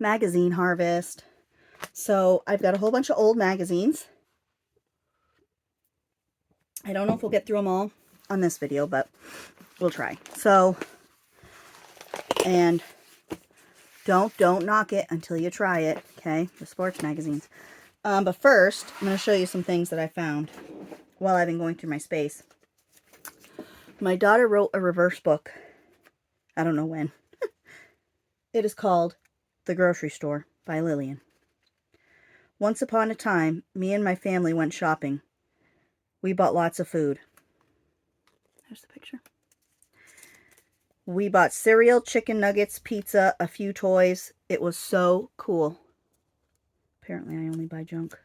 magazine harvest. So I've got a whole bunch of old magazines. I don't know if we'll get through them all on this video, but we'll try. So, and don't knock it until you try it, okay? The sports magazines. But first, I'm going to show you some things that I found while I've been going through my space. My daughter wrote a reverse book. I don't know when. It is called The Grocery Store by Lillian. Once upon a time, me and my family went shopping. We bought lots of food. There's the picture. We bought cereal, chicken nuggets, pizza, a few toys. It was so cool. Apparently, I only buy junk.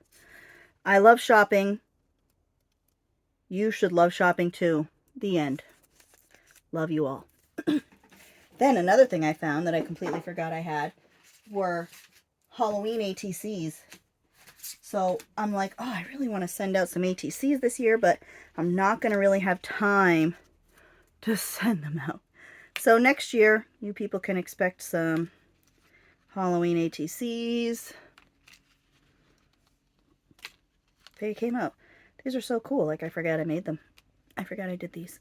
I love shopping. You should love shopping too. The end. Love you all. Then another thing I found that I completely forgot I had were Halloween ATCs. So I'm like, oh, I really want to send out some ATCs this year, but I'm not going to really have time to send them out. So next year, you people can expect some Halloween ATCs. They came out. These are so cool. Like, I forgot I made them. I forgot I did these.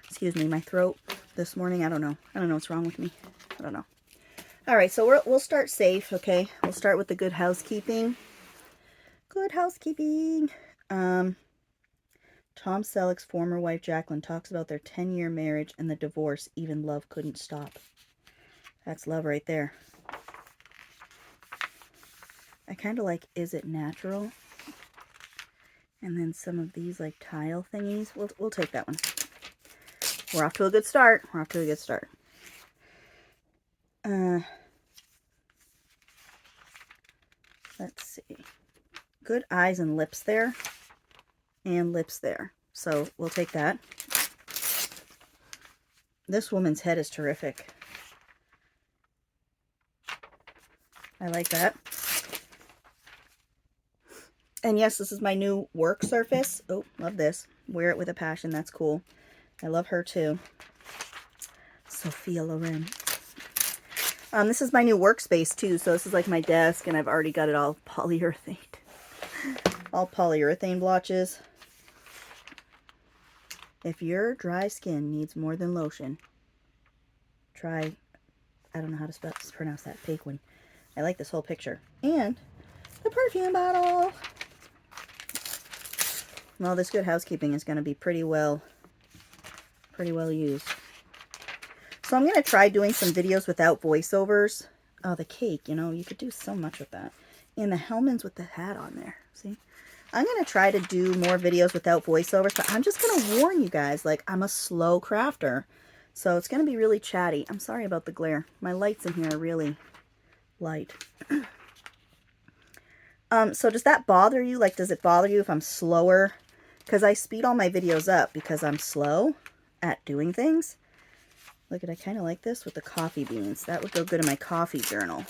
Excuse me, my throat this morning. I don't know what's wrong with me. I don't know. All right, so we'll start safe, okay? We'll start with the good housekeeping. Good housekeeping. Tom Selleck's former wife, Jacqueline, talks about their 10-year marriage and the divorce. Even love couldn't stop. That's love right there. I kind of like Is It Natural? And then some of these like tile thingies. We'll take that one. We're off to a good start. We're off to a good start. Let's see. Good eyes and lips there. And lips there. So we'll take that. This woman's head is terrific. I like that. And yes, this is my new work surface. Oh, love this. Wear it with a passion. That's cool. I love her too. Sophia Loren. This is my new workspace too. So this is like my desk, and I've already got it all polyurethane. All polyurethane blotches. If your dry skin needs more than lotion, try, I don't know how to pronounce that, Paquin. I like this whole picture. And the perfume bottle. Well, this good housekeeping is going to be pretty well used. So I'm going to try doing some videos without voiceovers. Oh, the cake, you know, you could do so much with that. And the Hellman's with the hat on there. See? I'm going to try to do more videos without voiceovers, but I'm just going to warn you guys, like, I'm a slow crafter. So it's going to be really chatty. I'm sorry about the glare. My lights in here are really light. So does that bother you? Like, does it bother you if I'm slower? Because I speed all my videos up because I'm slow at doing things. Look, I kind of like this with the coffee beans. That would go good in my coffee journal.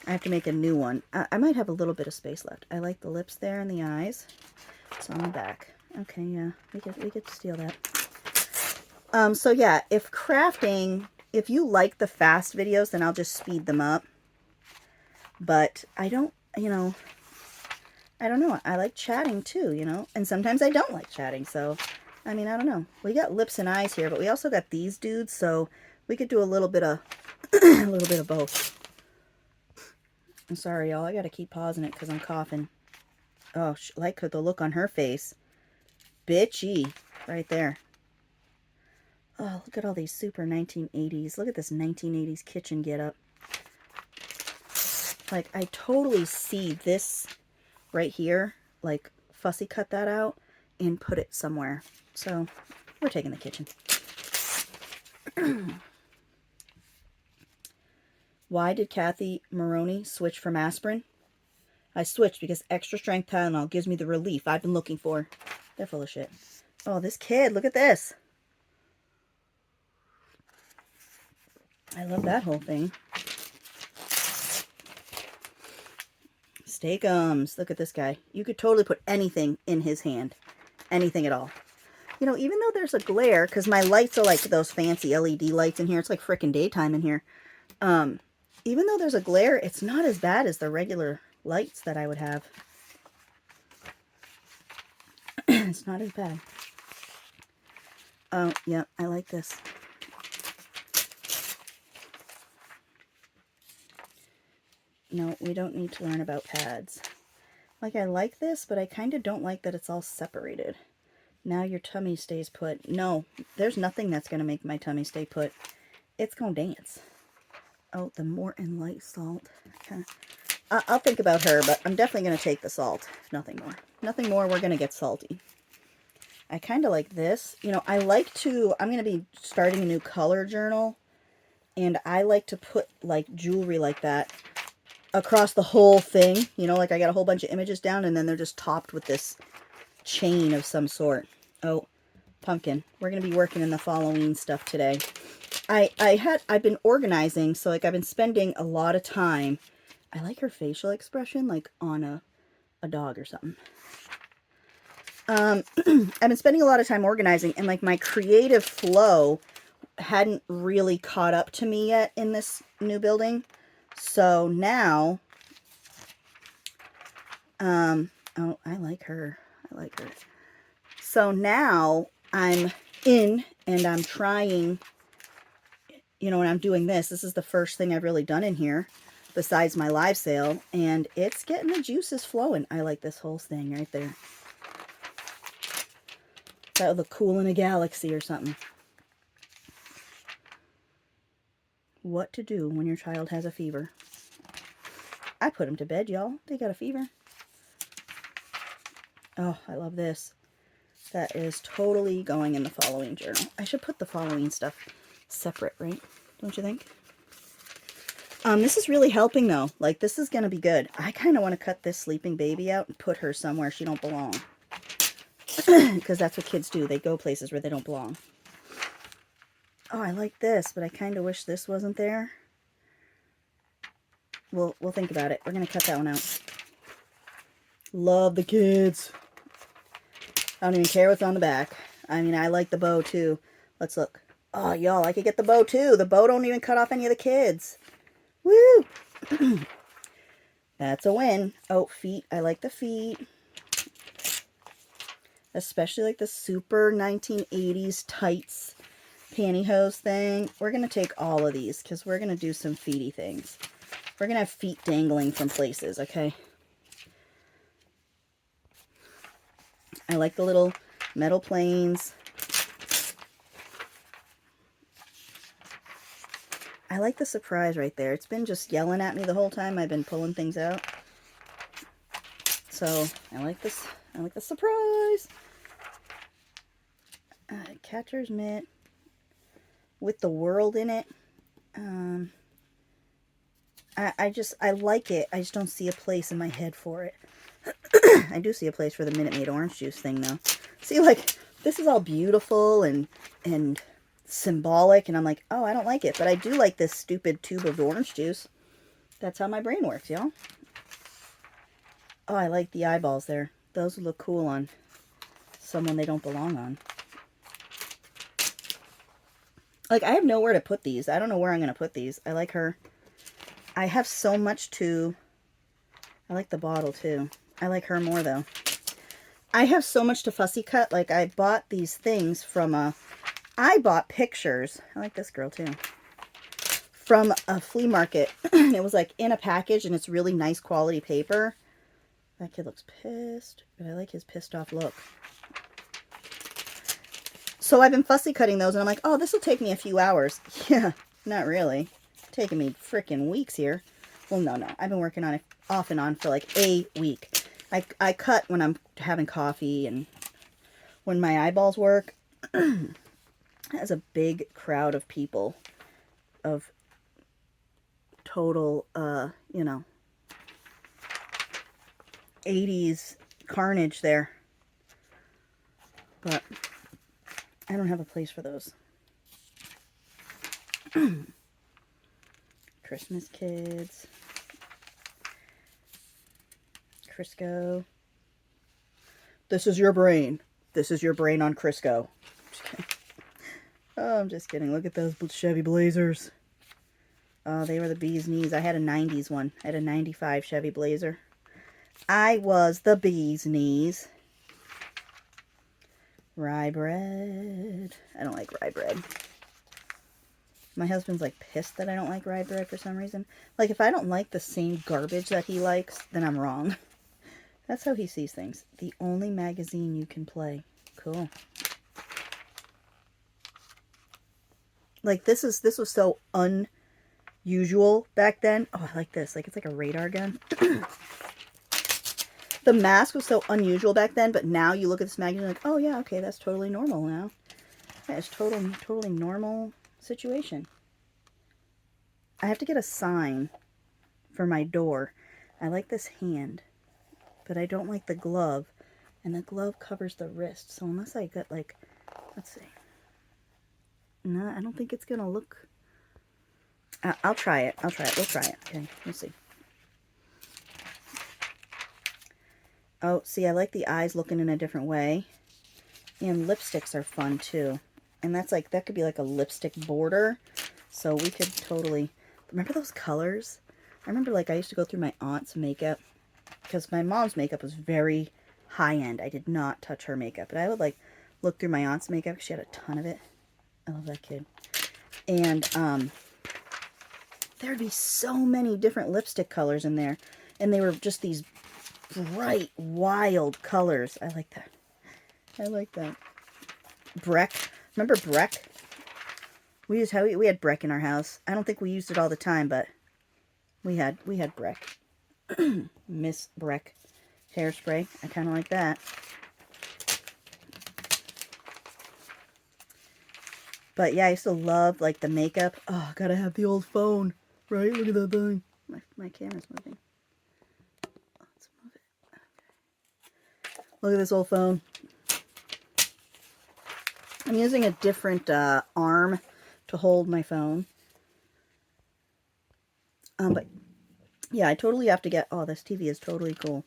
I have to make a new one. I might have a little bit of space left. I like the lips there and the eyes. It's on the back. Okay, yeah, we could steal that. So yeah, if you like the fast videos, then I'll just speed them up. But I don't, I don't know. I like chatting too, and sometimes I don't like chatting. So, I mean, I don't know. We got lips and eyes here, but we also got these dudes. So we could do a little bit of, both. I'm sorry, y'all. I got to keep pausing it because I'm coughing. Oh, like the look on her face. Bitchy. Right there. Oh, look at all these super 1980s. Look at this 1980s kitchen getup. Like, I totally see this right here. Like, fussy cut that out and put it somewhere. So, we're taking the kitchen. Why did Kathy Maroney switch from aspirin? I switched because extra strength Tylenol gives me the relief I've been looking for. They're full of shit. Oh, this kid, look at this. I love that whole thing. Steakums. Look at this guy. You could totally put anything in his hand. Anything at all. Even though there's a glare, because my lights are like those fancy LED lights in here. It's like frickin' daytime in here. Even though there's a glare, it's not as bad as the regular lights that I would have. It's not as bad. Oh, yeah, I like this. No, we don't need to learn about pads. Like, I like this, but I kind of don't like that it's all separated. Now your tummy stays put. No, there's nothing that's going to make my tummy stay put. It's going to dance. Oh, the Morton Light Salt. Okay. I'll think about her, but I'm definitely going to take the salt. Nothing more. Nothing more. We're going to get salty. I kind of like this. You know, I like to, I'm going to be starting a new color journal, and I like to put, like, jewelry like that across the whole thing. You know, like I got a whole bunch of images down, and then they're just topped with this chain of some sort. Oh, pumpkin. We're going to be working in the Halloween stuff today. I've been organizing, so, like, I've been spending a lot of time. I like her facial expression, like on a dog or something. I've been spending a lot of time organizing, and, like, my creative flow hadn't really caught up to me yet in this new building. So now, oh, I like her. I like her. So now I'm in, and I'm trying, you know, when I'm doing this, this is the first thing I've really done in here, besides my live sale, and it's getting the juices flowing. I like this whole thing right there. That would look cool in a galaxy or something. What to do when your child has a fever. I put them to bed, y'all. They got a fever. Oh, I love this. That is totally going in the Halloween journal. I should put the Halloween stuff separate, right? Don't you think? This is really helping, though. Like, this is going to be good. I kind of want to cut this sleeping baby out and put her somewhere she don't belong. Because that's what kids do. They go places where they don't belong. Oh, I like this, but I kind of wish this wasn't there. We'll think about it. We're going to cut that one out. Love the kids. I don't even care what's on the back. I mean, I like the bow, too. Let's look. Oh, y'all, I could get the bow, too. The bow don't even cut off any of the kids. Woo! That's a win. Oh, feet. I like the feet. Especially like the super 1980s tights pantyhose thing. We're going to take all of these because we're going to do some feety things. We're going to have feet dangling from places, okay? I like the little metal planes. I like the surprise right there. It's been just yelling at me the whole time I've been pulling things out. So, I like this. I like the surprise. Catcher's mitt with the world in it. I like it. I just don't see a place in my head for it. I do see a place for the Minute Maid orange juice thing, though. See, like, this is all beautiful and symbolic, and I'm like, oh, I don't like it. But I do like this stupid tube of orange juice. That's how my brain works, y'all. Oh, I like the eyeballs there. Those would look cool on someone they don't belong on. Like, I have nowhere to put these. I don't know where I'm going to put these. I like her. I have so much to... I like the bottle, too. I like her more, though. I have so much to fussy cut. Like, I bought these things from a... I bought pictures. I like this girl, too. From a flea market. It was, like, in a package, and it's really nice quality paper. That kid looks pissed, but I like his pissed off look. So I've been fussy cutting those, and I'm like, oh, this will take me a few hours. Yeah, not really. It's taking me freaking weeks here. Well, no. I've been working on it off and on for like a week. I cut when I'm having coffee and when my eyeballs work. Has a big crowd of people, of total, you know, 80s carnage there. But I don't have a place for those. Christmas kids. Crisco. This is your brain. This is your brain on Crisco. Oh, I'm just kidding. Look at those Chevy Blazers. Oh, they were the bee's knees. I had a 90s one. I had a 95 Chevy Blazer. I was the bee's knees. Rye bread. I don't like rye bread. My husband's like pissed that I don't like rye bread for some reason. Like if I don't like the same garbage that he likes, then I'm wrong. That's how he sees things. The only magazine you can play. Cool. Like this was so unusual back then. Oh, I like this. Like it's like a radar gun. The mask was so unusual back then, but now you look at this magazine like, oh yeah, okay, that's totally normal now. That is totally normal situation. I have to get a sign for my door. I like this hand, but I don't like the glove, and the glove covers the wrist. So unless I get like, let's see. No, I don't think it's gonna look. I'll try it. We'll try it. Okay, we'll see. Oh, see, I like the eyes looking in a different way. And lipsticks are fun, too. And that's like, that could be like a lipstick border. So we could totally... Remember those colors? I remember, like, I used to go through my aunt's makeup. Because my mom's makeup was very high-end. I did not touch her makeup. But I would, like, look through my aunt's makeup because she had a ton of it. I love that kid. And, there'd be so many different lipstick colors in there. And they were just these bright, wild colors. I like that. I like that. Breck. Remember Breck? We had Breck in our house. I don't think we used it all the time, but we had Breck. Miss Breck hairspray. I kind of like that. But yeah, I used to love like the makeup. Oh, gotta have the old phone, right? Look at that thing. My camera's moving. Let's move it. Okay. Look at this old phone. I'm using a different arm to hold my phone. But yeah, I totally have to get... Oh, this TV is totally cool.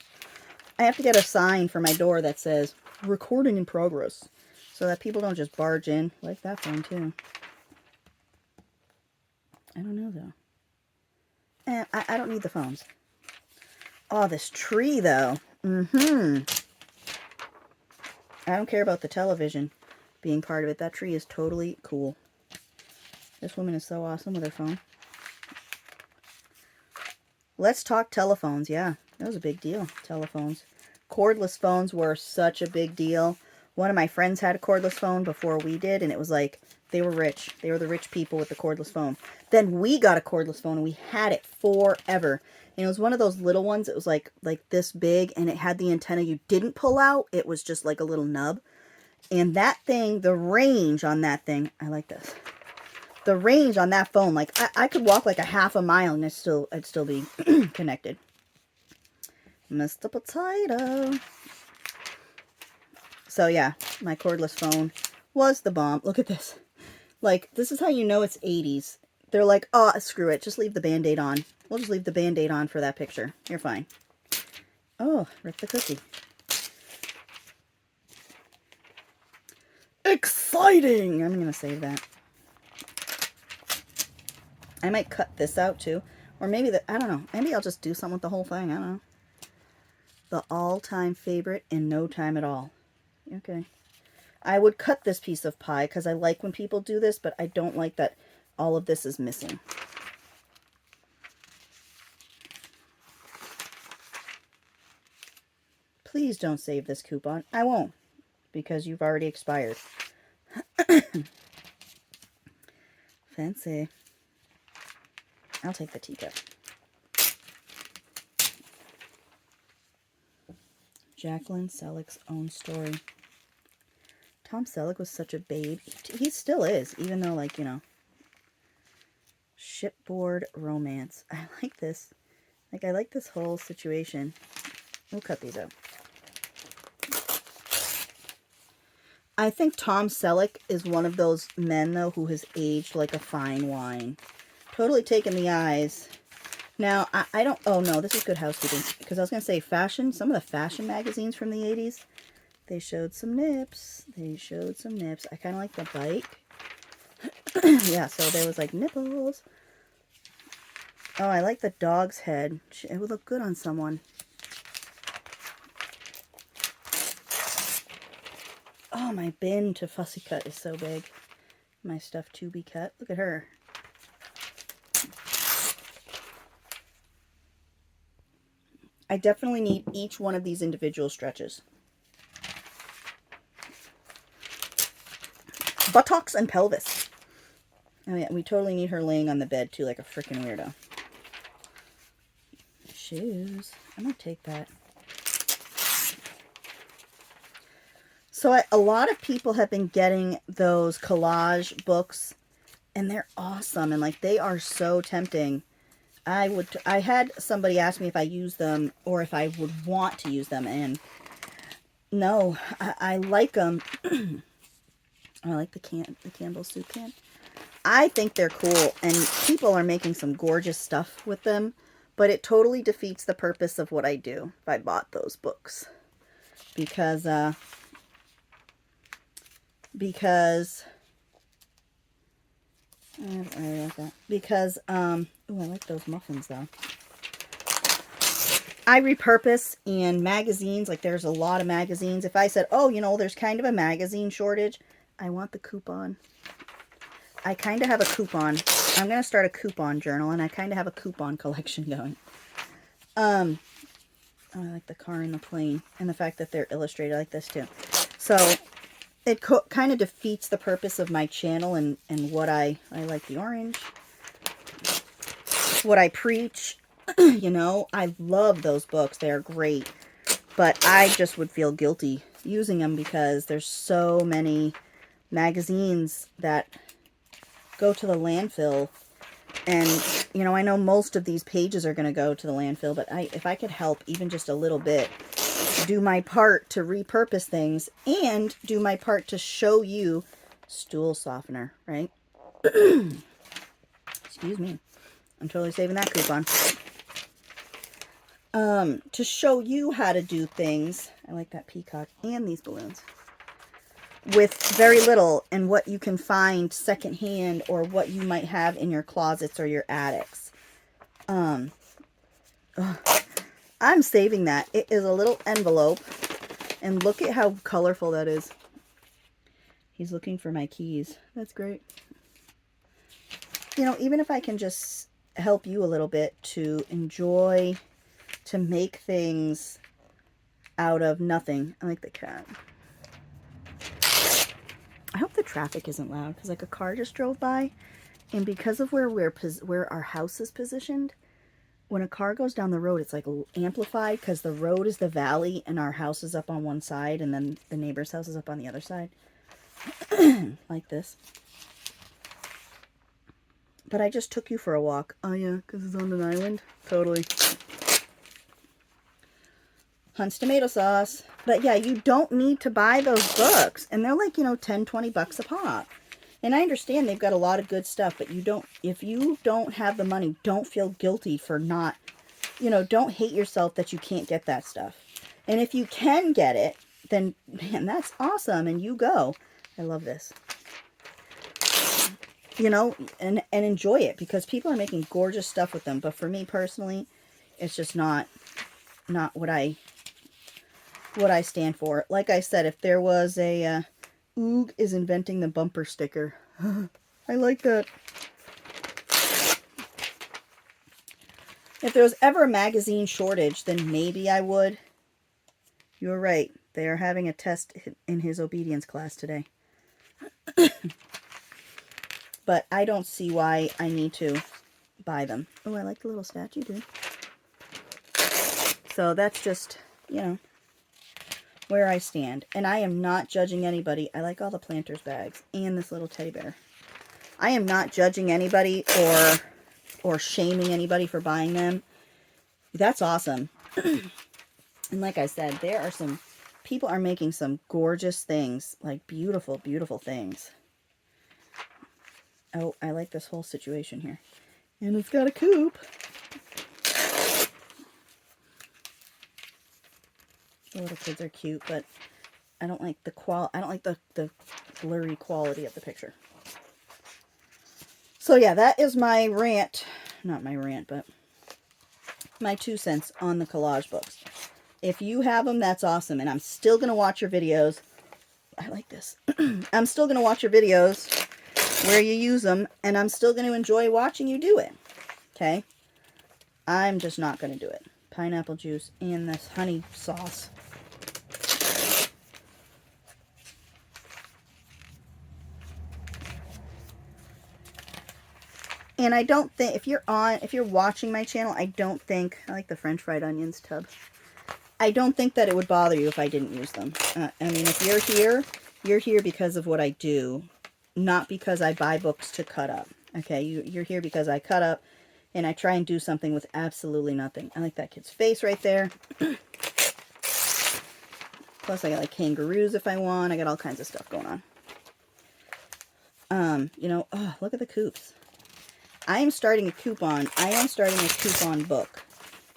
I have to get a sign for my door that says, recording in progress. So that people don't just barge in. I like that phone, too. I don't know, though. I don't need the phones. Oh, this tree, though. I don't care about the television being part of it. That tree is totally cool. This woman is so awesome with her phone. Let's talk telephones. Yeah, that was a big deal. Telephones. Cordless phones were such a big deal. One of my friends had a cordless phone before we did, and it was like, they were rich. They were the rich people with the cordless phone. Then we got a cordless phone, and we had it forever. And it was one of those little ones. It was like this big, and it had the antenna you didn't pull out. It was just like a little nub. And that thing, the range on that thing, I like this. The range on that phone, like I could walk like a half a mile and I'd still be connected. Mr. Potato. So yeah, my cordless phone was the bomb. Look at this. Like, this is how you know it's 80s. They're like, oh, screw it. Just leave the Band-Aid on. We'll just leave the Band-Aid on for that picture. You're fine. Oh, rip the cookie. Exciting! I'm going to save that. I might cut this out too. Or maybe, I don't know. Maybe I'll just do something with the whole thing. I don't know. The all-time favorite in no time at all. Okay. I would cut this piece of pie because I like when people do this, but I don't like that all of this is missing. Please don't save this coupon. I won't, because you've already expired. Fancy. I'll take the teacup. Jacqueline Selleck's own story. Tom Selleck was such a babe. He still is, even though, like, you know. Shipboard romance. I like this. Like, I like this whole situation. We'll cut these out. I think Tom Selleck is one of those men, though, who has aged like a fine wine. Totally taken the eyes. Now, I don't... Oh, no, this is good housekeeping. Because I was going to say fashion. Some of the fashion magazines from the 80s, they showed some nips. They showed some nips. I kind of like the bike. Yeah, so there was, like, nipples. Oh, I like the dog's head. It would look good on someone. Oh, my bin to fussy cut is so big. My stuff to be cut. Look at her. I definitely need each one of these individual stretches. Buttocks and pelvis. Oh yeah, we totally need her laying on the bed too, like a freaking weirdo. Shoes. I'm gonna take that. So a lot of people have been getting those collage books, and they're awesome, and like they are so tempting. I had somebody ask me if I use them or if I would want to use them, and no, I like them. I like the Campbell soup can. I think they're cool, and people are making some gorgeous stuff with them, but it totally defeats the purpose of what I do if I bought those books. Because oh, I like those muffins though. I repurpose in magazines, like there's a lot of magazines. If I said, oh, you know, there's kind of a magazine shortage, I want the coupon. I kind of have a coupon. I'm going to start a coupon journal, and I kind of have a coupon collection going. Oh, I like the car and the plane, and the fact that they're illustrated like this too. So it kind of defeats the purpose of my channel and what I like the orange. What I preach, you know, I love those books. They are great. But I just would feel guilty using them because there's so many magazines that go to the landfill. And, you know, I know most of these pages are going to go to the landfill, but if I could help even just a little bit, do my part to repurpose things and do my part to show you stool softener, right? Excuse me. I'm totally saving that coupon. To show you how to do things. I like that peacock and these balloons. With very little, and what you can find secondhand or what you might have in your closets or your attics. I'm saving that. It is a little envelope, and look at how colorful that is. He's looking for my keys. That's great. You know, even if I can just help you a little bit to enjoy, to make things out of nothing. I like the cat. I hope the traffic isn't loud, because like a car just drove by, and because of where our house is positioned, when a car goes down the road, it's like amplified because the road is the valley and our house is up on one side, and then the neighbor's house is up on the other side. Like this. But I just took you for a walk. Oh yeah, because it's on an island. Totally. Hunt's tomato sauce. But yeah, you don't need to buy those books. And they're like, you know, 10, 20 bucks a pop. And I understand they've got a lot of good stuff, but if you don't have the money, don't feel guilty for not, you know, don't hate yourself that you can't get that stuff. And if you can get it, then, man, that's awesome, and you go. I love this. You know, and enjoy it, because people are making gorgeous stuff with them. But for me personally, it's just not what I stand for. Like I said, if there was a Oog is inventing the bumper sticker. I like that. If there was ever a magazine shortage, then maybe I would. You're right. They are having a test in his obedience class today. But I don't see why I need to buy them. Oh, I like the little statue too. So that's just, you know, where I stand. And I am not judging anybody. I like all the planters bags and this little teddy bear. I am not judging anybody or shaming anybody for buying them. That's awesome. And like I said, there are some people are making some gorgeous things, like beautiful, beautiful things. Oh, I like this whole situation here. And it's got a coop. The little kids are cute, but I don't like the blurry quality of the picture. So yeah, that is my rant not my rant, but my 2 cents on the collage books. If you have them, that's awesome. And I'm still going to watch your videos. I like this. I'm still going to watch your videos where you use them. And I'm still going to enjoy watching you do it. Okay? I'm just not going to do it. Pineapple juice and this honey sauce. And I don't think, if you're watching my channel, I don't think, I like the French fried onions tub. I don't think that it would bother you if I didn't use them. I mean, if you're here because of what I do, not because I buy books to cut up. Okay, you're here because I cut up and I try and do something with absolutely nothing. I like that kid's face right there. Plus I got like kangaroos if I want. I got all kinds of stuff going on. You know, oh, look at the coops. I am starting a coupon book.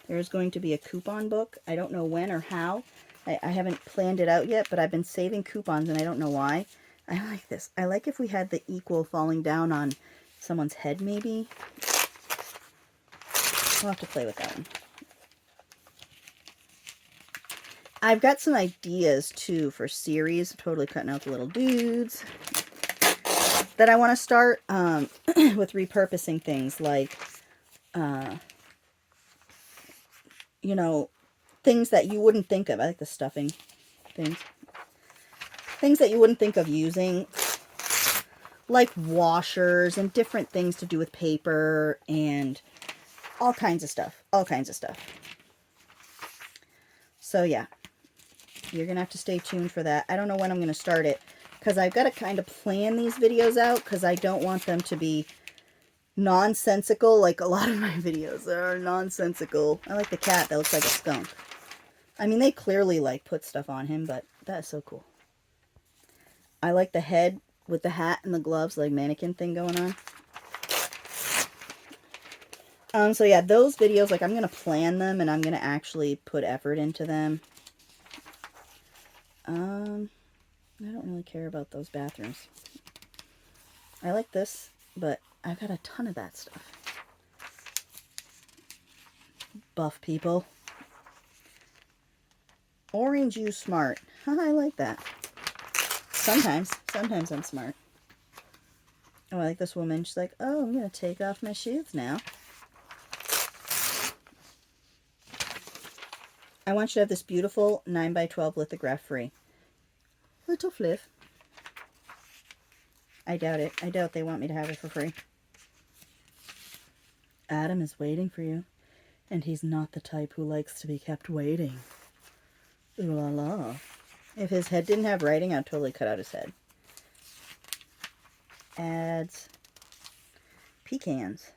There's going to be a coupon book. I don't know when or how. I haven't planned it out yet, but I've been saving coupons and I don't know why. I like this. I like if we had the equal falling down on someone's head maybe. We'll have to play with that one. I've got some ideas too for series. I'm totally cutting out the little dudes that I want to start with repurposing things like, you know, things that you wouldn't think of. I like the stuffing things. Things that you wouldn't think of using, like washers and different things to do with paper and all kinds of stuff. All kinds of stuff. So yeah, you're going to have to stay tuned for that. I don't know when I'm going to start it, because I've got to kind of plan these videos out, because I don't want them to be nonsensical like a lot of my videos are nonsensical. I like the cat that looks like a skunk. I mean, they clearly like put stuff on him, but that's so cool. I like the head with the hat and the gloves, like mannequin thing going on. So yeah, those videos, like I'm going to plan them and I'm going to actually put effort into them. I don't really care about those bathrooms. I like this, but I've got a ton of that stuff. Buff people. Orange, you smart. I like that. Sometimes I'm smart. Oh, I like this woman. She's like, oh, I'm going to take off my shoes now. I want you to have this beautiful 9x12 lithograph free. Little Fliff. I doubt it. I doubt they want me to have it for free. Adam is waiting for you. And he's not the type who likes to be kept waiting. Ooh la la. If his head didn't have writing, I'd totally cut out his head. Ads. Pecans.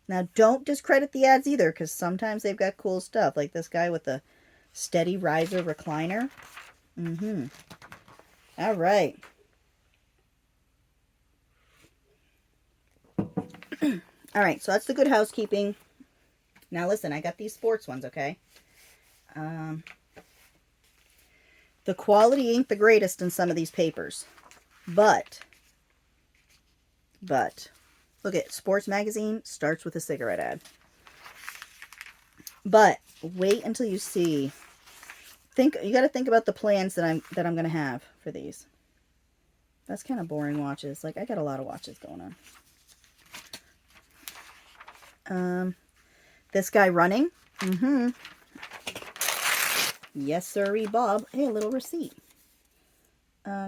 Now, don't discredit the ads either, because sometimes they've got cool stuff. Like this guy with the steady riser recliner. All right. All right, so that's the good housekeeping. Now, listen, I got these sports ones, okay? The quality ain't the greatest in some of these papers. But, look at Sports Magazine starts with a cigarette ad. But wait until you see. You got to think about the plans that I'm going to have for these. That's kind of boring watches. Like I got a lot of watches going on. This guy running. Yes, sirree, Bob. Hey, a little receipt.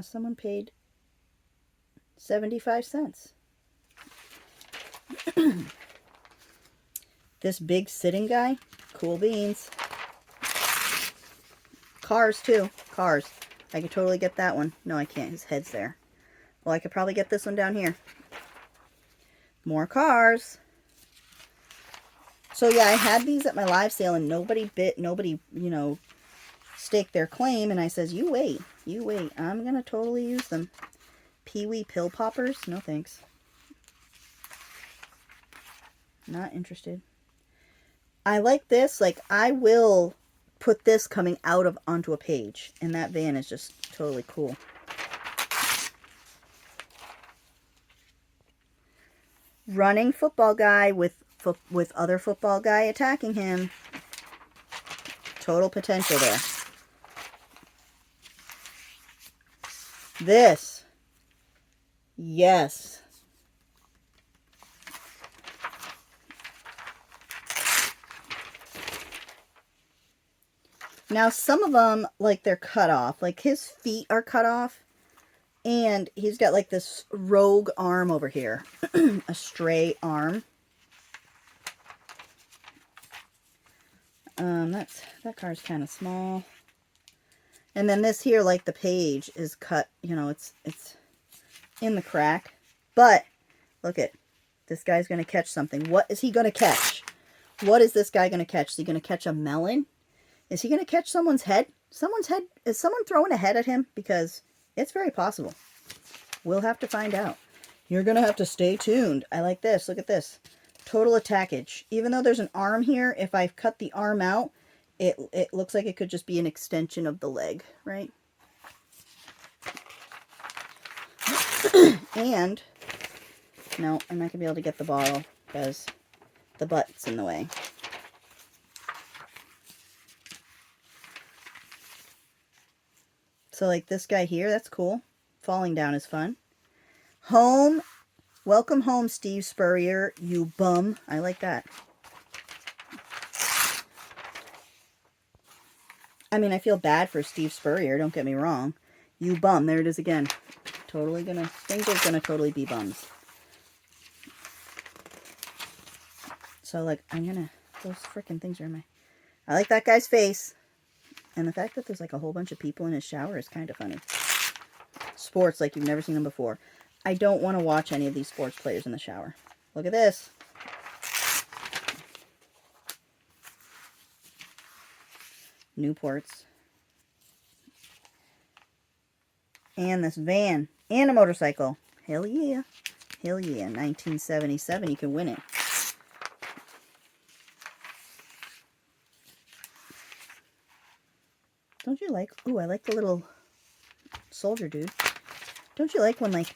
Someone paid 75 cents. This big sitting guy, cool beans. Cars too, cars. I could totally get that one. No, I can't, his head's there. Well, I could probably get this one down here. More cars. So yeah, I had these at my live sale and nobody, you know, staked their claim. And I says, you wait. I'm going to totally use them. Pee-wee pill poppers? No thanks. Not interested. I like this. Like, I will put this coming out onto a page. And that van is just totally cool. Running football guy with with other football guy attacking him. Total potential there. This. Yes. Now, some of them, like, they're cut off. Like, his feet are cut off. And he's got, like, this rogue arm over here. A stray arm. That card's kind of small. And then this here, like, the page is cut. You know, it's in the crack. But, look at, this guy's going to catch something. What is he going to catch? What is this guy going to catch? Is he going to catch a melon? Is he going to catch someone's head? Someone's head? Is someone throwing a head at him? Because it's very possible. We'll have to find out. You're going to have to stay tuned. I like this. Look at this. Total attackage. Even though there's an arm here, if I cut the arm out, it looks like it could just be an extension of the leg, right? And, no, I'm not going to be able to get the bottle because the butt's in the way. So, like, this guy here, that's cool. Falling down is fun. Home. Welcome home, Steve Spurrier, you bum. I like that. I mean, I feel bad for Steve Spurrier, don't get me wrong. You bum. There it is again. Totally gonna, things are gonna totally be bums. So, like, I'm gonna, those freaking things are in my, I like that guy's face. And the fact that there's, like, a whole bunch of people in his shower is kind of funny. Sports, like you've never seen them before. I don't want to watch any of these sports players in the shower. Look at this. Newports. And this van. And a motorcycle. Hell yeah. Hell yeah. 1977. You can win it. Don't you like... Ooh, I like the little soldier dude. Don't you like when, like,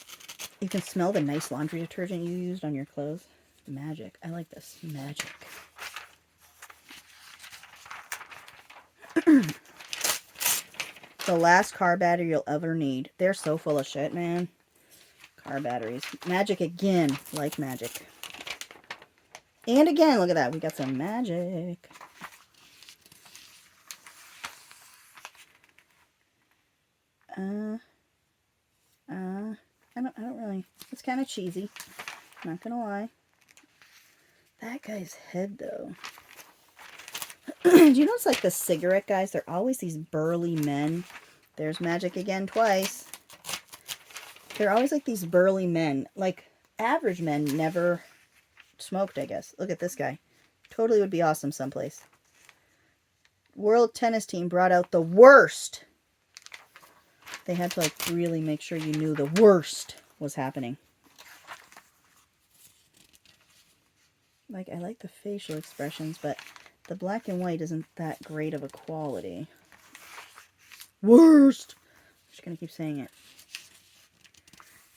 you can smell the nice laundry detergent you used on your clothes? Magic. I like this. Magic. The last car battery you'll ever need. They're so full of shit, man. Car batteries. Magic again. Like magic. And again, look at that. We got some magic. I don't really, it's kind of cheesy. Not gonna lie. That guy's head, though. Do you notice, like, the cigarette guys? They're always these burly men. There's magic again twice. They're always, like, these burly men. Like, average men never smoked, I guess. Look at this guy. Totally would be awesome someplace. World tennis team brought out the worst. They had to, like, really make sure you knew the worst was happening. Like, I like the facial expressions, but the black and white isn't that great of a quality. Worst! I'm just gonna keep saying it.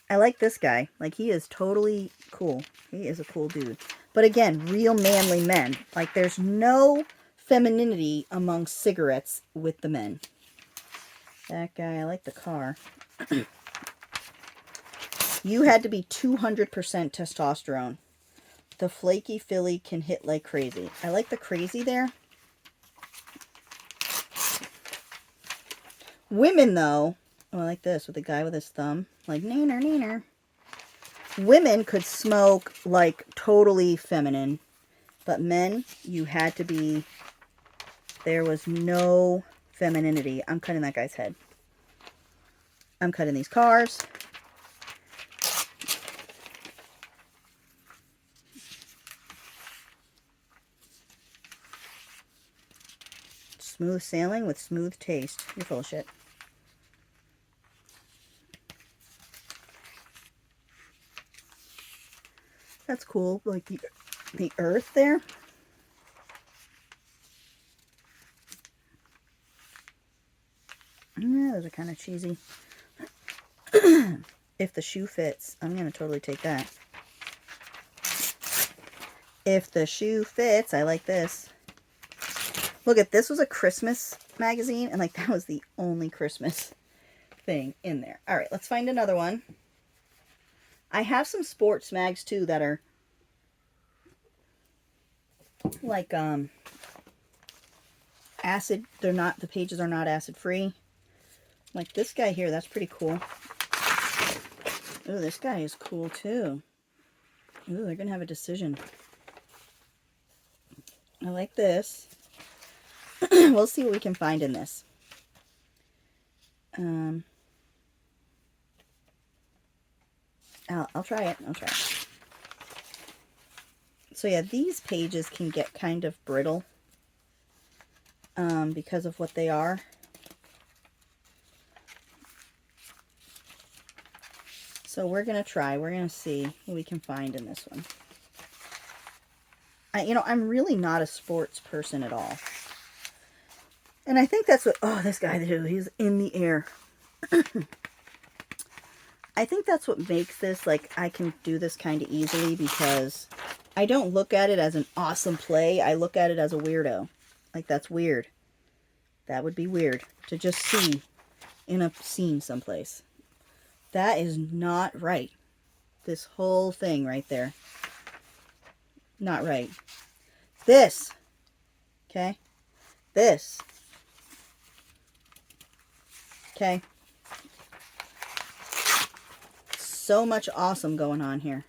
I like this guy. Like, he is totally cool. He is a cool dude. But again, real manly men. Like, there's no femininity among cigarettes with the men. That guy, I like the car. You had to be 200% testosterone. The flaky filly can hit like crazy. I like the crazy there. Women, though, oh, I like this with the guy with his thumb. Like, neener, neener. Women could smoke, like, totally feminine. But men, you had to be, there was no femininity. I'm cutting that guy's head. I'm cutting these cars. Smooth sailing with smooth taste. You're full of shit. That's cool. Like the earth there. Yeah, those are kind of cheesy. If the shoe fits, I'm going to totally take that. If the shoe fits, I like this. Look at this, was a Christmas magazine, and like that was the only Christmas thing in there. All right, let's find another one. I have some sports mags too that are like acid. They're not, the pages are not acid free. Like this guy here, that's pretty cool. Oh, this guy is cool too. Ooh, they're gonna have a decision. I like this. We'll see what we can find in this. I'll try it. I'll try it. So yeah, these pages can get kind of brittle because of what they are. So we're going to try. We're going to see what we can find in this one. You know, I'm really not a sports person at all. And I think that's what... Oh, this guy, he's in the air. I think that's what makes this, like, I can do this kind of easily because I don't look at it as an awesome play. I look at it as a weirdo. Like, that's weird. That would be weird to just see in a scene someplace. That is not right. This whole thing right there. Not right. This. Okay? This. Okay? So much awesome going on here.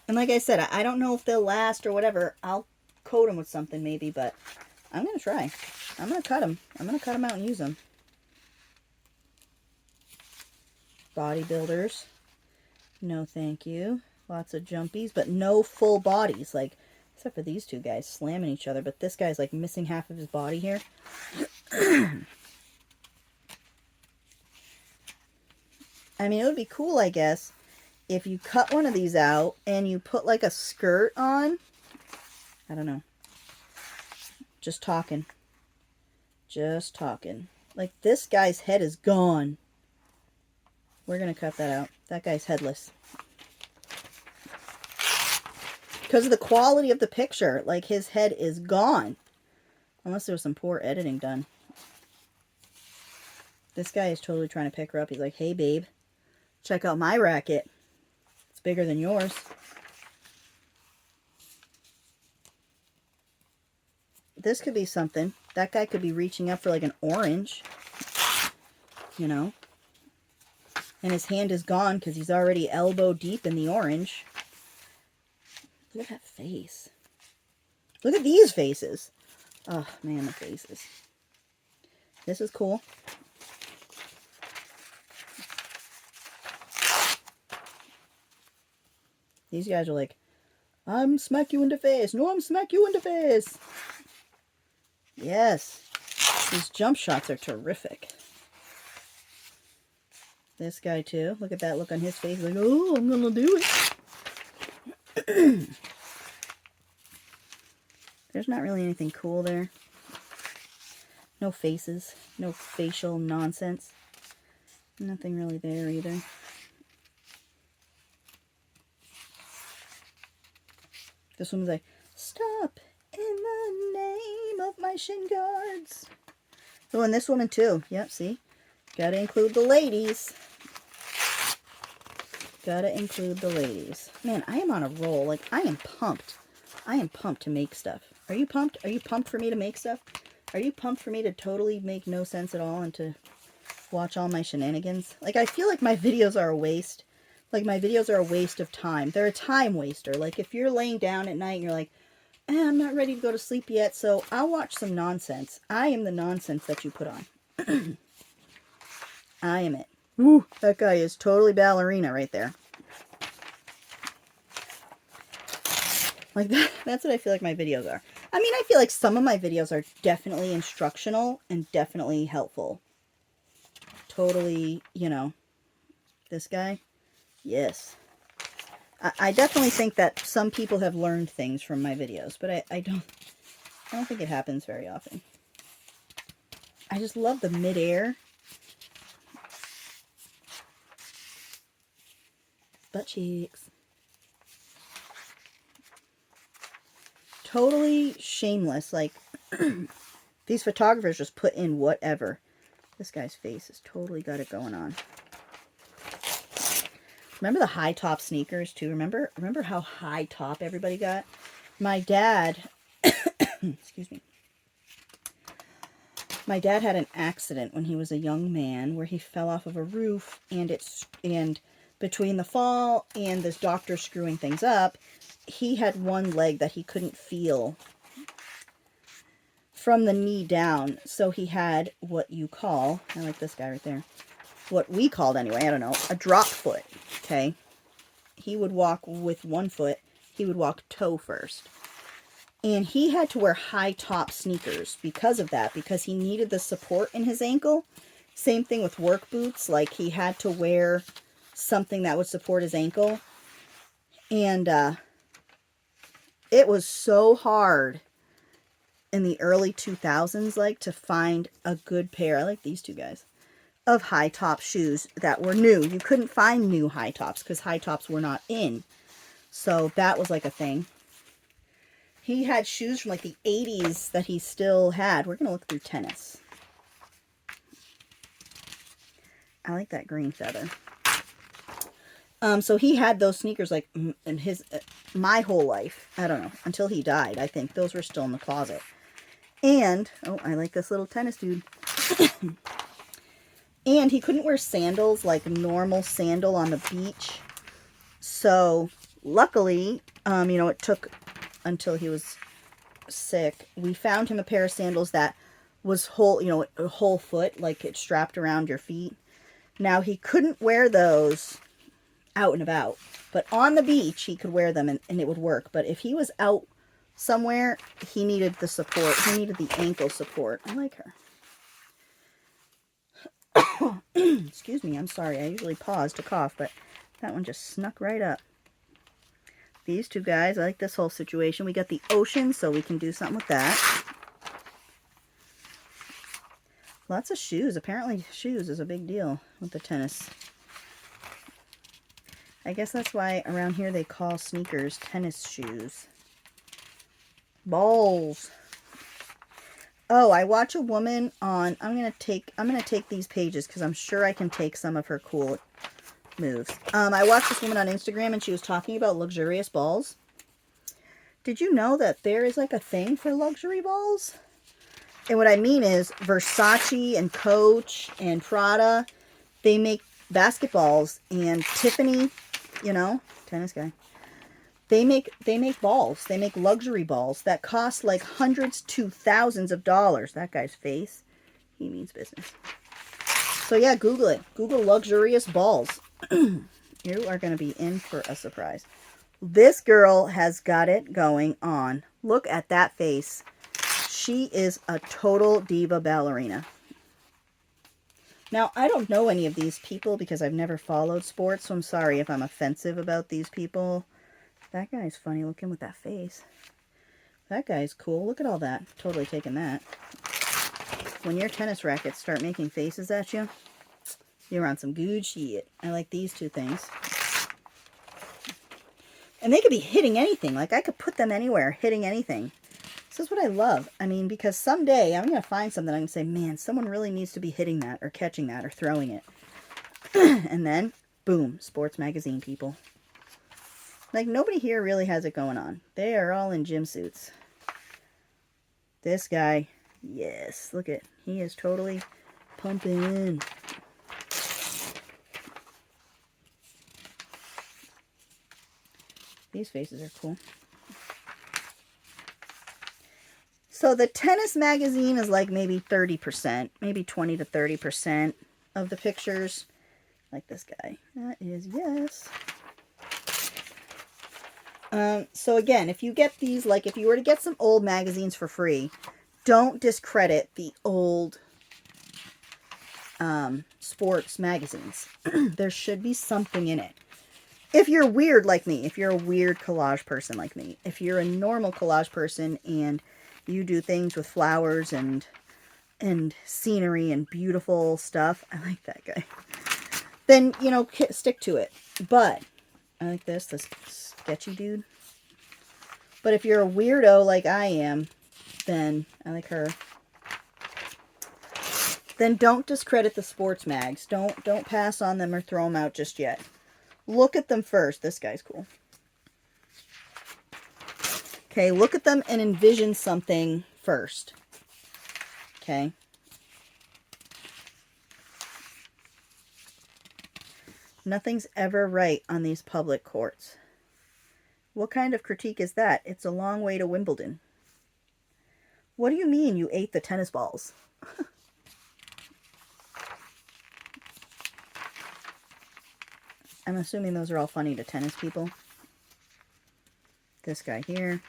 And like I said, I don't know if they'll last or whatever. I'll coat them with something maybe, but I'm going to try. I'm going to cut them. I'm going to cut them out and use them. Bodybuilders. No thank you. Lots of jumpies, but no full bodies. Like, except for these two guys slamming each other. But this guy's like missing half of his body here. I mean, it would be cool, I guess, if you cut one of these out and you put like a skirt on. I don't know. Just talking. Just talking. Like, this guy's head is gone. We're going to cut that out. That guy's headless. Because of the quality of the picture. Like, his head is gone. Unless there was some poor editing done. This guy is totally trying to pick her up. He's like, hey, babe. Check out my racket. It's bigger than yours. This could be something. That guy could be reaching up for like an orange. You know. And his hand is gone because he's already elbow deep in the orange. Look at that face. Look at these faces. Oh, man, the faces. This is cool. These guys are like, I'm smack you in the face. No, I'm smack you in the face. Yes. These jump shots are terrific. This guy too. Look at that look on his face. Like, oh, I'm going to do it. There's not really anything cool there. No faces. No facial nonsense. Nothing really there either. This one's like, stop in the name of my shin guards. Oh, and this woman too. Yep, see? Gotta include the ladies. Gotta include the ladies. Man, I am on a roll. Like, I am pumped. I am pumped to make stuff. Are you pumped? Are you pumped for me to make stuff? Are you pumped for me to totally make no sense at all and to watch all my shenanigans? Like, I feel like my videos are a waste. Like, my videos are a waste of time. They're a time waster. Like, if you're laying down at night and you're like, I'm not ready to go to sleep yet, so I'll watch some nonsense. I am the nonsense that you put on. I am it. Ooh, that guy is totally ballerina right there. Like, that's what I feel like my videos are. I mean, I feel like some of my videos are definitely instructional and definitely helpful. Totally, you know, this guy. Yes. I definitely think that some people have learned things from my videos, but I don't think it happens very often. I just love the midair. Butt cheeks. totally shameless. Like, these photographers just put in whatever. This guy's face has totally got it going on. Remember the high top sneakers too? Remember how high top everybody got? My dad, excuse me. My dad had an accident when he was a young man where he fell off of a roof, and between the fall and this doctor screwing things up, he had one leg that he couldn't feel from the knee down. So he had what you call, I like this guy right there, what we called anyway, I don't know, a drop foot, okay? He would walk with one foot, he would walk toe first. And he had to wear high top sneakers because of that, because he needed the support in his ankle. Same thing with work boots, like he had to wear something that would support his ankle. And it was so hard in the early 2000s, like, to find a good pair, I like these two guys, of high top shoes that were new. You couldn't find new high tops because high tops were not in. So that was like a thing. He had shoes from like the 80s that he still had. We're going to look through tennis. I like that green feather. So he had those sneakers like in his, my whole life. I don't know, until he died, I think. Those were still in the closet. And, oh, I like this little tennis dude. And he couldn't wear sandals, like normal sandal on the beach. So, luckily, you know, it took until he was sick. We found him a pair of sandals that was whole, you know, a whole foot, like it strapped around your feet. Now, he couldn't wear those out and about, but on the beach, he could wear them and it would work. But if he was out somewhere, he needed the support. He needed the ankle support. I like her. Excuse me, I'm sorry. I usually pause to cough, but that one just snuck right up. These two guys, I like this whole situation. We got the ocean, so we can do something with that. Lots of shoes. Apparently shoes is a big deal with the tennis. I guess that's why around here they call sneakers tennis shoes. Balls. Oh, I watch a woman on, I'm gonna take these pages because I'm sure I can take some of her cool moves. I watched this woman on Instagram and she was talking about luxurious balls. Did you know that there is like a thing for luxury balls? And what I mean is Versace and Coach and Prada, they make basketballs, and Tiffany, you know, tennis guy, they make balls. They make luxury balls that cost like hundreds to thousands of dollars. That guy's face, he means business. So yeah, Google it. Google luxurious balls. You are going to be in for a surprise. This girl has got it going on. Look at that face. She is a total diva ballerina. Now, I don't know any of these people because I've never followed sports, so I'm sorry if I'm offensive about these people. That guy's funny looking with that face. That guy's cool. Look at all that. Totally taking that. When your tennis rackets start making faces at you, you're on some good shit. I like these two things. And they could be hitting anything. Like, I could put them anywhere, hitting anything. This is what I love. I mean, because someday I'm going to find something I can say, man, someone really needs to be hitting that or catching that or throwing it. And then, boom, sports magazine people. Like, nobody here really has it going on. They are all in gym suits. This guy, yes, look at, he is totally pumping. These faces are cool. So the tennis magazine is like maybe 30%, maybe 20 to 30% of the pictures. Like this guy. That is yes. So again, if you get these, like if you were to get some old magazines for free, don't discredit the old sports magazines. There should be something in it. If you're weird like me, if you're a weird collage person like me, if you're a normal collage person and you do things with flowers and scenery and beautiful stuff, I like that guy, then, you know, stick to it. But I like this sketchy dude. But if you're a weirdo like I am, then I like her. Then don't discredit the sports mags. Don't pass on them or throw them out just yet. Look at them first. This guy's cool. Okay, look at them and envision something first. Okay. Nothing's ever right on these public courts. What kind of critique is that? It's a long way to Wimbledon. What do you mean you ate the tennis balls? I'm assuming those are all funny to tennis people. This guy here.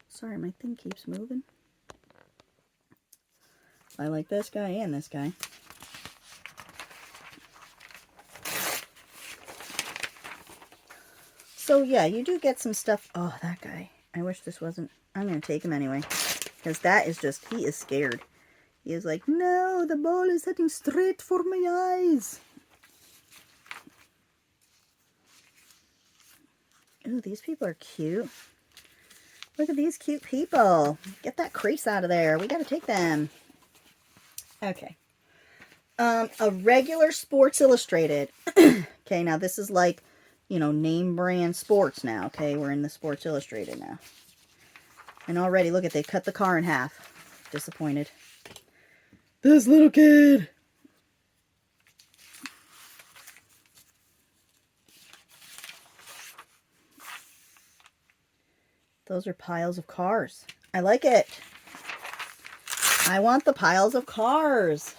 Sorry, my thing keeps moving. I like this guy and this guy. So yeah, you do get some stuff. Oh, that guy. I wish this wasn't. I'm going to take him anyway. Because that is just, he is scared. He is like, no, the ball is heading straight for my eyes. Ooh, these people are cute. Look at these cute people. Get that crease out of there. We got to take them. Okay. A regular Sports Illustrated. Okay, now this is like, you know, name brand sports now. Okay, we're in the Sports Illustrated now. And already, look at, they cut the car in half. Disappointed. This little kid. Those are piles of cars. I like it. I want the piles of cars.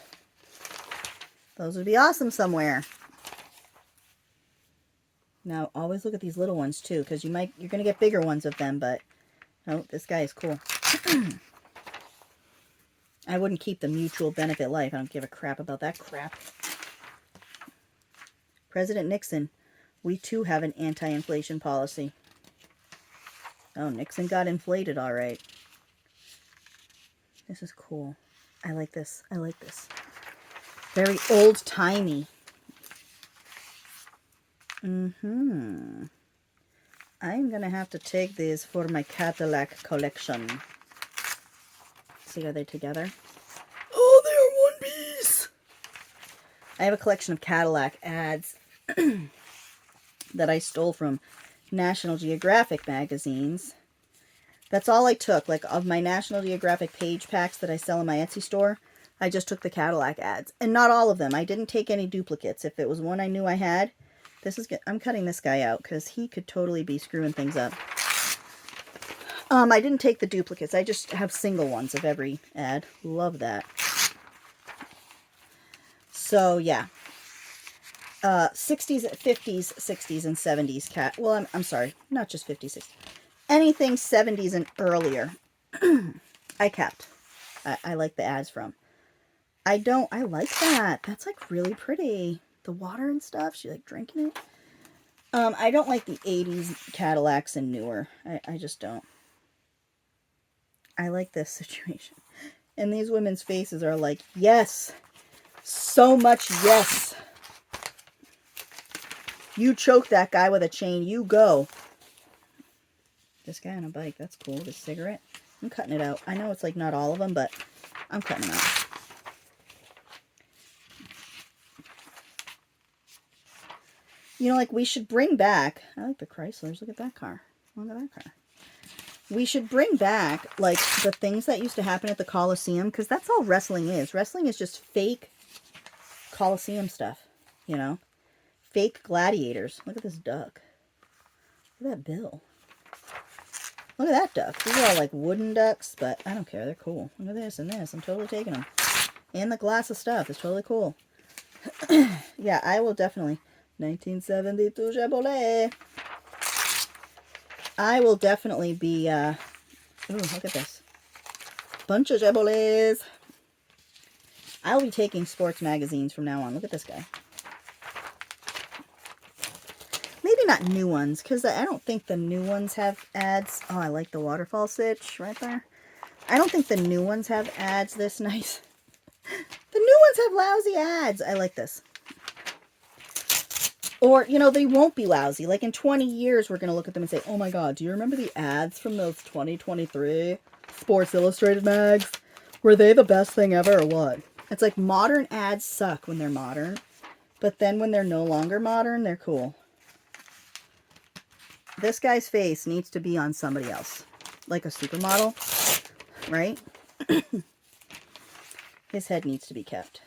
Those would be awesome somewhere. Now, always look at these little ones too, because you're going to get bigger ones of them, but oh, this guy is cool. I wouldn't keep the Mutual Benefit Life. I don't give a crap about that crap. President Nixon, we too have an anti-inflation policy. Oh, Nixon got inflated, all right. This is cool. I like this. I like this. Very old-timey. I'm going to have to take these for my Cadillac collection. See, are they together? Oh, they are one piece! I have a collection of Cadillac ads that I stole from National Geographic magazines. That's all I took. Like, of my National Geographic page packs that I sell in my Etsy store, I just took the Cadillac ads. And not all of them. I didn't take any duplicates. If it was one I knew I had, this is good. I'm cutting this guy out because he could totally be screwing things up. I didn't take the duplicates. I just have single ones of every ad. Love that. So, yeah. 60s, 50s, 60s, and 70s cat. Well, I'm sorry. Not just 50s, 60s. Anything 70s and earlier. I kept. I like the ads from. I like that. That's like really pretty. The water and stuff. She like drinking it. I don't like the 80s Cadillacs and newer. I just don't. I like this situation. And these women's faces are like, yes. So much yes. You choke that guy with a chain. You go. This guy on a bike. That's cool. This cigarette. I'm cutting it out. I know it's like not all of them, but I'm cutting them out. You know, like we should bring back. I like the Chryslers. Look at that car. Look at that car. We should bring back, like, the things that used to happen at the Coliseum, because that's all wrestling is. Wrestling is just fake Coliseum stuff, you know? Fake gladiators. Look at this duck. Look at that bill. Look at that duck. These are all, like, wooden ducks, but I don't care. They're cool. Look at this and this. I'm totally taking them. And the glass of stuff is totally cool. Yeah, I will definitely. 1972 Chevrolet. I will definitely be, ooh, look at this. Bunch of Chevrolets. I'll be taking sports magazines from now on. Look at this guy. Maybe not new ones, because I don't think the new ones have ads. Oh, I like the waterfall stitch right there. I don't think the new ones have ads this nice. The new ones have lousy ads. I like this. Or, you know, they won't be lousy. Like in 20 years, we're going to look at them and say, oh my God, do you remember the ads from those 2023 Sports Illustrated mags? Were they the best thing ever or what? It's like modern ads suck when they're modern. But then when they're no longer modern, they're cool. This guy's face needs to be on somebody else. Like a supermodel, right? His head needs to be kept.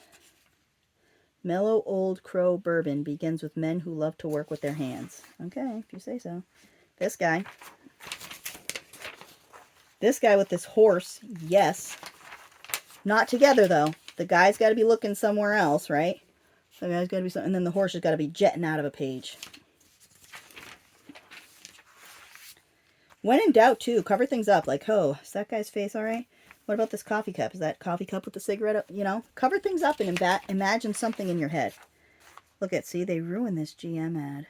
Mellow Old Crow Bourbon begins with men who love to work with their hands. Okay, if you say so. This guy. This guy with this horse, yes. Not together, though. The guy's got to be looking somewhere else, right? The guy's got to be... And then the horse has got to be jetting out of a page. When in doubt, too, cover things up. Like, oh, is that guy's face all right? What about this coffee cup? Is that coffee cup with the cigarette? You know, cover things up and imagine something in your head. Look at, see, they ruined this GM ad.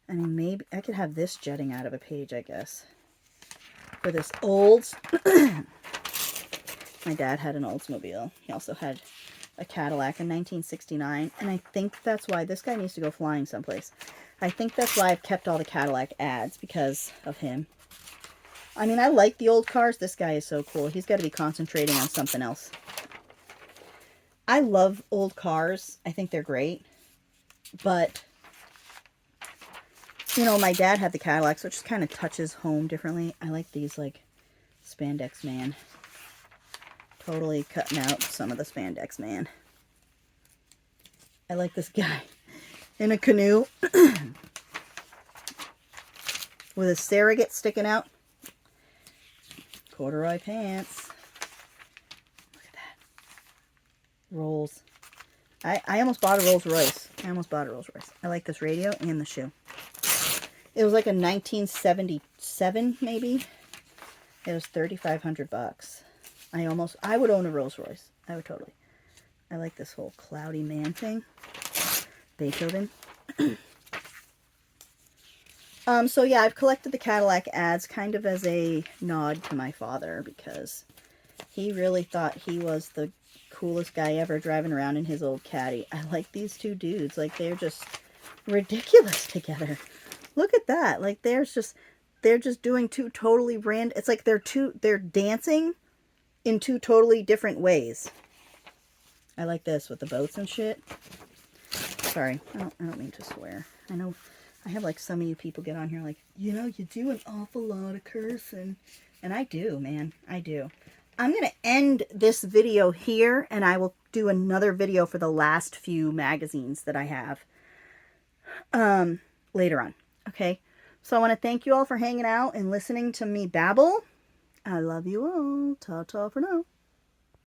I mean, maybe I could have this jetting out of a page, I guess. For this Olds. My dad had an Oldsmobile. He also had a Cadillac in 1969. And I think that's why this guy needs to go flying someplace. I think that's why I've kept all the Cadillac ads, because of him. I mean, I like the old cars. This guy is so cool. He's got to be concentrating on something else. I love old cars. I think they're great. But, you know, my dad had the Cadillac, so it just kind of touches home differently. I like these, like, Spandex Man. Totally cutting out some of the Spandex Man. I like this guy in a canoe with a surrogate sticking out. Corduroy pants. Look at that. Rolls. I almost bought a Rolls Royce. I like this radio and the shoe. It was like a 1977, maybe. It was $3,500. I would own a Rolls Royce. I would totally. I like this whole cloudy man thing. Beethoven. So yeah, I've collected the Cadillac ads kind of as a nod to my father, because he really thought he was the coolest guy ever driving around in his old Caddy. I like these two dudes. Like, they're just ridiculous together. Look at that. Like, they're just doing two totally random. It's like they're dancing in two totally different ways. I like this with the boats and shit. Sorry, I don't mean to swear. I know I have like some of you people get on here like, you know, you do an awful lot of cursing. And I do, man. I do. I'm going to end this video here, and I will do another video for the last few magazines that I have later on. Okay? So I want to thank you all for hanging out and listening to me babble. I love you all. Ta-ta for now.